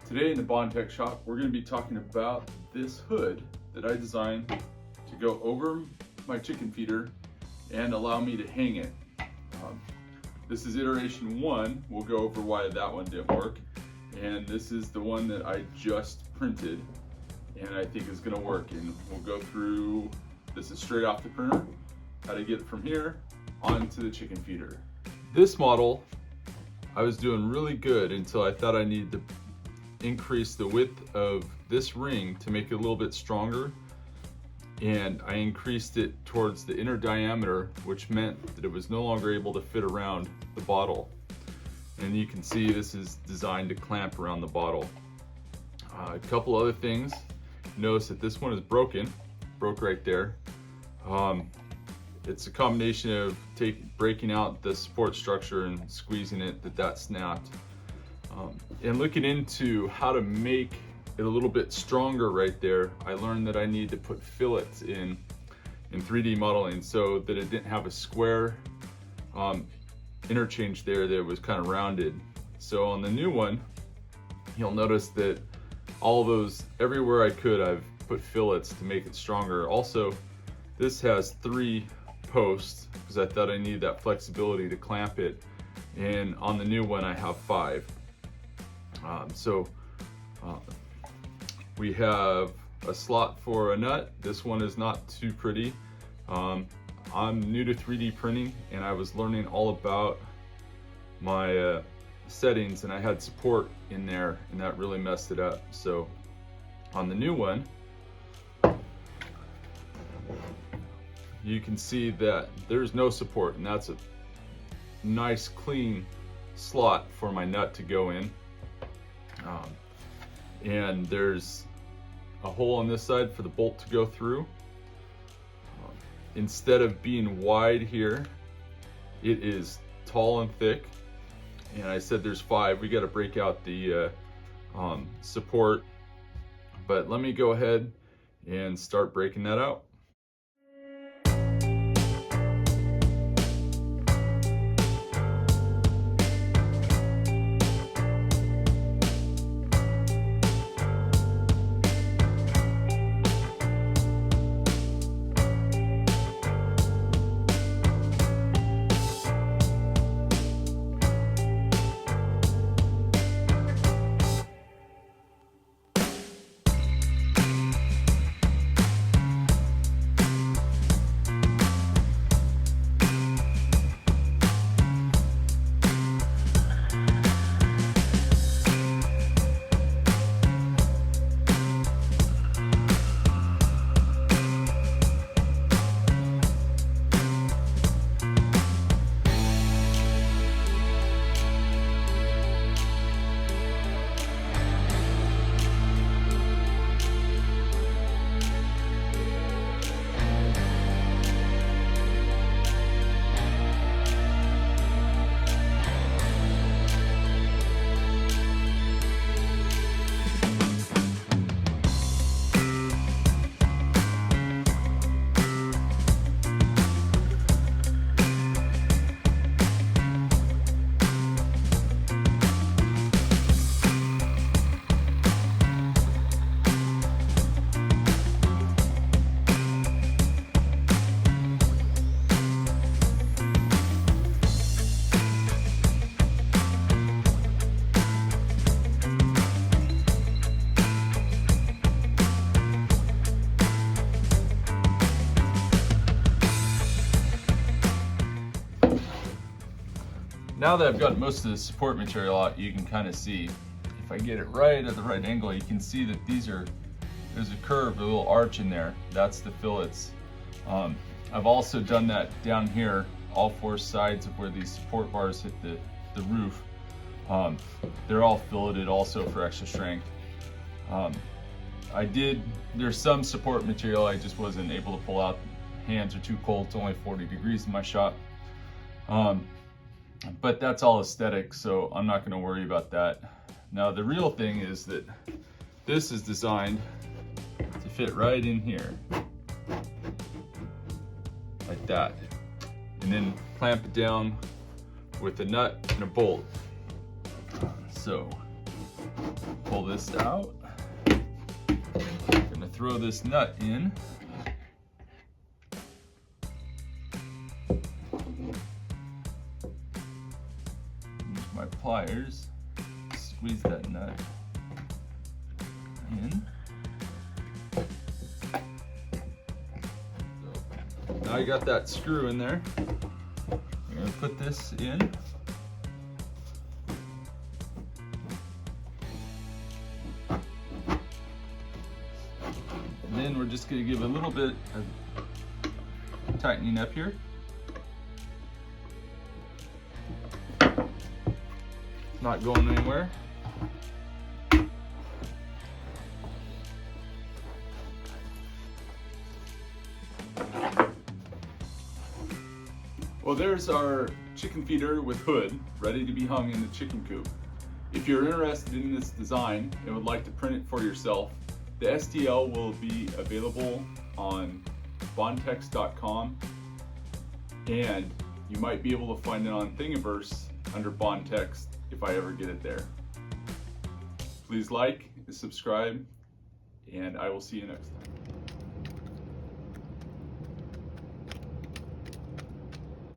Today in the Bond Tech shop, we're going to be talking about this hood that I designed to go over my chicken feeder and allow me to hang it. This is iteration 1. We'll go over why that one didn't work. And this is the one that I just printed and I think is going to work. And we'll go through, this is straight off the printer, how to get it from here onto the chicken feeder. This model, I was doing really good until I thought I needed to increase the width of this ring to make it a little bit stronger, and I increased it towards the inner diameter, which meant that it was no longer able to fit around the bottle. And you can see this is designed to clamp around the bottle. A couple other things, notice that this one is broke right there. It's a combination of breaking out the support structure and squeezing it that snapped. And looking into how to make it a little bit stronger right there, I learned that I need to put fillets in 3D modeling so that it didn't have a square interchange there that was kind of rounded. So on the new one, you'll notice that all those, everywhere I could, I've put fillets to make it stronger. Also, this has 3 posts because I thought I needed that flexibility to clamp it. And on the new one, I have 5. We have a slot for a nut. This one is not too pretty. I'm new to 3D printing and I was learning all about my settings, and I had support in there and that really messed it up. So on the new one, you can see that there's no support, and that's a nice clean slot for my nut to go in. And there's a hole on this side for the bolt to go through. Instead of being wide here, it is tall and thick. And I said there's 5. We got to break out the support. But let me go ahead and start breaking that out. Now that I've got most of the support material out, you can kind of see, if I get it right at the right angle, you can see that there's a curve, a little arch in there. That's the fillets. I've also done that down here, all 4 sides of where these support bars hit the roof. They're all filleted also for extra strength. There's some support material I just wasn't able to pull out. Hands are too cold, it's only 40 degrees in my shop. But that's all aesthetic, so I'm not going to worry about that. Now the real thing is that this is designed to fit right in here, like that, and then clamp it down with a nut and a bolt. So Pull this out. I'm gonna throw this nut in. Use my pliers, squeeze that nut in. Now I got that screw in there. I'm gonna put this in. And then we're just gonna give a little bit of tightening up here. Not going anywhere. Well, there's our chicken feeder with hood ready to be hung in the chicken coop. If you're interested in this design and would like to print it for yourself, the STL will be available on bondtext.com, and you might be able to find it on Thingiverse under Bondtext if I ever get it there. Please like, subscribe, and I will see you next time.